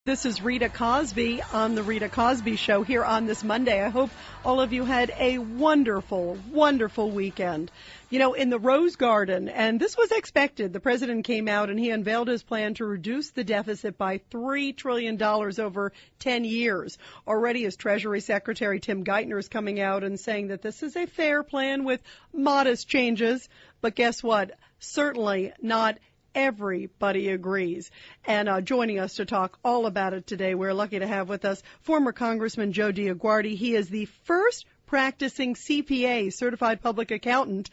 This is Rita Cosby on the Rita Cosby Show here on this Monday. I hope all of you had a wonderful, wonderful weekend. You know, in the Rose Garden, and this was expected, the president came out and he unveiled his plan to reduce the deficit by $3 trillion over 10 years. Already his Treasury Secretary Tim Geithner is coming out and saying that this is a fair plan with modest changes. But guess what? Certainly not everybody agrees. And joining us to talk all about it today, we're lucky to have with us former Congressman Joe DioGuardi. He is the first practicing CPA, certified public accountant,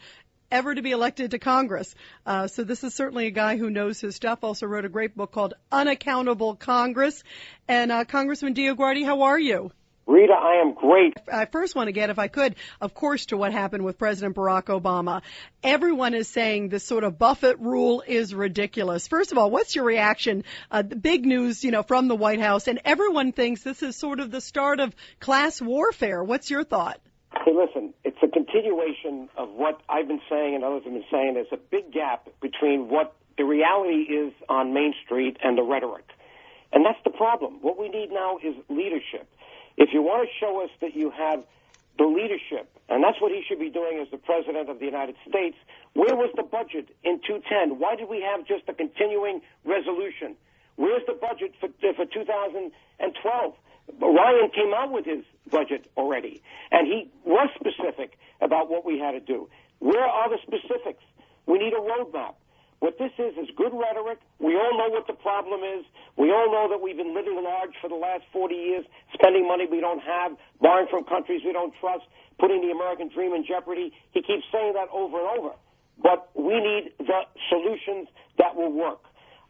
ever to be elected to Congress. So this is certainly a guy who knows his stuff. Also wrote a great book called Unaccountable Congress. And Congressman DioGuardi, how are you? Rita, I am great. I first want to get, if I could, of course, to what happened with President Barack Obama. Everyone is saying this sort of Buffett rule is ridiculous. First of all, what's your reaction? The big news, from the White House, and everyone thinks this is sort of the start of class warfare. What's your thought? Hey, listen, it's a continuation of what I've been saying and others have been saying. There's a big gap between what the reality is on Main Street and the rhetoric. And that's the problem. What we need now is leadership. If you want to show us that you have the leadership, and that's what he should be doing as the President of the United States, where was the budget in 2010? Why did we have just a continuing resolution? Where's the budget for 2012? Ryan came out with his budget already, and he was specific about what we had to do. Where are the specifics? We need a roadmap. What this is good rhetoric. We all know what the problem is. We all know that we've been living large for the last 40 years, spending money we don't have, borrowing from countries we don't trust, putting the American dream in jeopardy. He keeps saying that over and over. But we need the solutions that will work.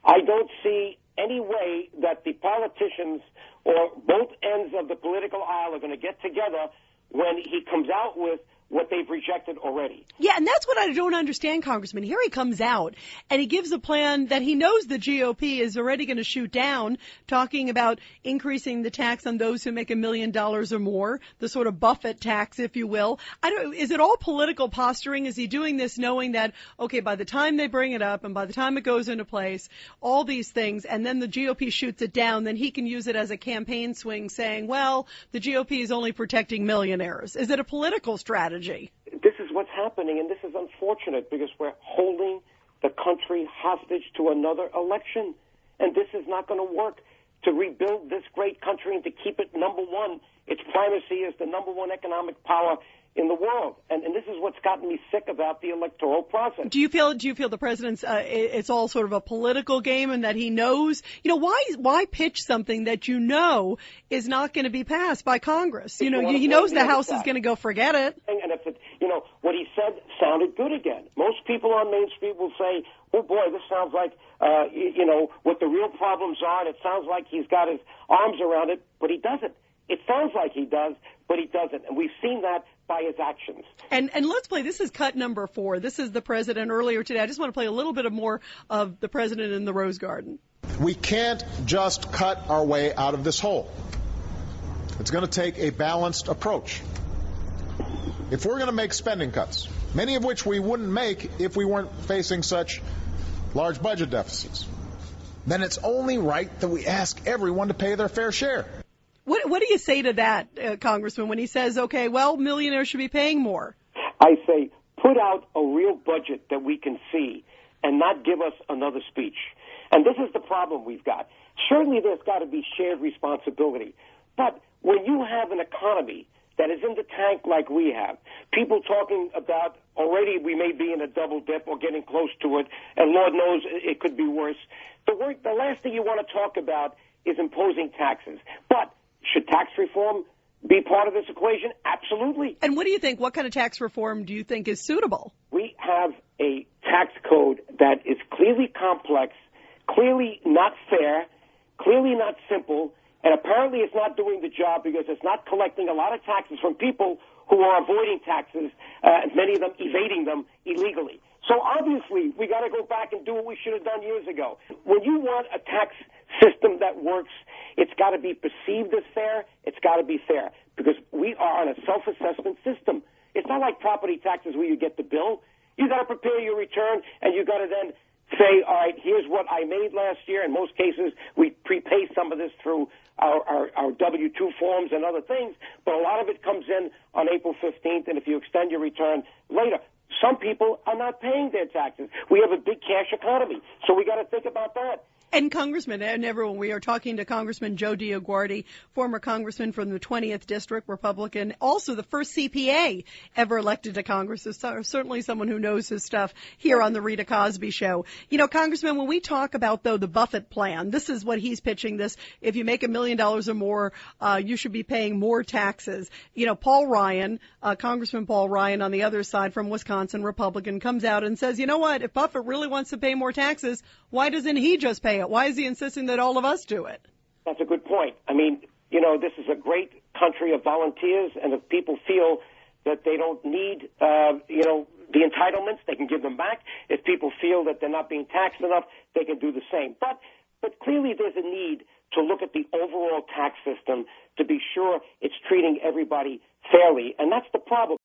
I don't see any way that the politicians or both ends of the political aisle are going to get together when he comes out with what they've rejected already. Yeah, and that's what I don't understand, Congressman. Here he comes out, and he gives a plan that he knows the GOP is already going to shoot down, talking about increasing the tax on those who make $1 million or more, the sort of Buffett tax, if you will. Is it all political posturing? Is he doing this knowing that, okay, by the time they bring it up and by the time it goes into place, all these things, and then the GOP shoots it down, then he can use it as a campaign swing saying, well, the GOP is only protecting millionaires. Is it a political strategy? This is what's happening, and this is unfortunate because we're holding the country hostage to another election, and this is not going to work to rebuild this great country and to keep it number one, its primacy as the number one economic power in the world. And this is what's gotten me sick about the electoral process. Do you feel the president's it's all sort of a political game and that he knows, why pitch something that is not going to be passed by Congress? He knows the House is going to go forget it. And if it, what he said sounded good again. Most people on Main Street will say, oh boy, this sounds like, what the real problems are, and it sounds like he's got his arms around it, but he doesn't. It sounds like he does, but he doesn't. And we've seen that by his actions. And let's play, this is cut number 4. This is the president earlier today. I just want to play a little bit more of the president in the Rose Garden. We can't just cut our way out of this hole. It's going to take a balanced approach. If we're going to make spending cuts, many of which we wouldn't make if we weren't facing such large budget deficits, then it's only right that we ask everyone to pay their fair share. What do you say to that, Congressman, when he says, okay, well, millionaires should be paying more? I say put out a real budget that we can see and not give us another speech. And this is the problem we've got. Certainly there's got to be shared responsibility. But when you have an economy that is in the tank like we have, people talking about already we may be in a double dip or getting close to it, and Lord knows it could be worse. The last thing you want to talk about is imposing taxes. But should tax reform be part of this equation? Absolutely. And what do you think? What kind of tax reform do you think is suitable? We have a tax code that is clearly complex, clearly not fair, clearly not simple, and apparently it's not doing the job because it's not collecting a lot of taxes from people who are avoiding taxes, many of them evading them illegally. So obviously we got to go back and do what we should have done years ago. When you want a tax system that works, it's got to be perceived as fair. It's got to be fair because we are on a self-assessment system. It's not like property taxes where you get the bill. You got to prepare your return, and you got to then say, all right, here's what I made last year. In most cases, we prepay some of this through our W-2 forms and other things, but a lot of it comes in on April 15th, and if you extend your return later, some people are not paying their taxes. We have a big cash economy, so we got to think about that. And Congressman and everyone, we are talking to Congressman Joe DioGuardi, former congressman from the 20th District, Republican, also the first CPA ever elected to Congress. So certainly someone who knows his stuff here on the Rita Cosby Show. You know, Congressman, when we talk about, though, the Buffett plan, this is what he's pitching this. If you make $1 million or more, you should be paying more taxes. You know, Paul Ryan, Congressman Paul Ryan on the other side from Wisconsin, Republican, comes out and says, you know what, if Buffett really wants to pay more taxes, why doesn't he just pay it? Why is he insisting that all of us do it? That's a good point. I mean, you know, this is a great country of volunteers, and if people feel that they don't need, you know, the entitlements, they can give them back. If people feel that they're not being taxed enough, they can do the same. But clearly there's a need to look at the overall tax system to be sure it's treating everybody fairly, and that's the problem.